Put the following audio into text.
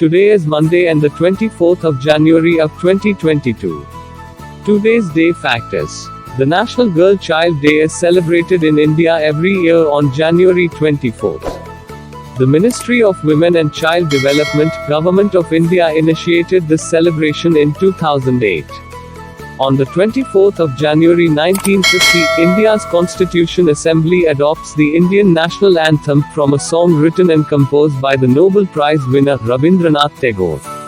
Today is Monday and the 24th of January of 2022. Today's day factors. The National Girl Child Day is celebrated in India every year on January 24th. The Ministry of Women and Child Development, Government of India initiated this celebration in 2008. On the 24th of January 1950, India's Constitution Assembly adopts the Indian national anthem from a song written and composed by the Nobel Prize winner Rabindranath Tagore.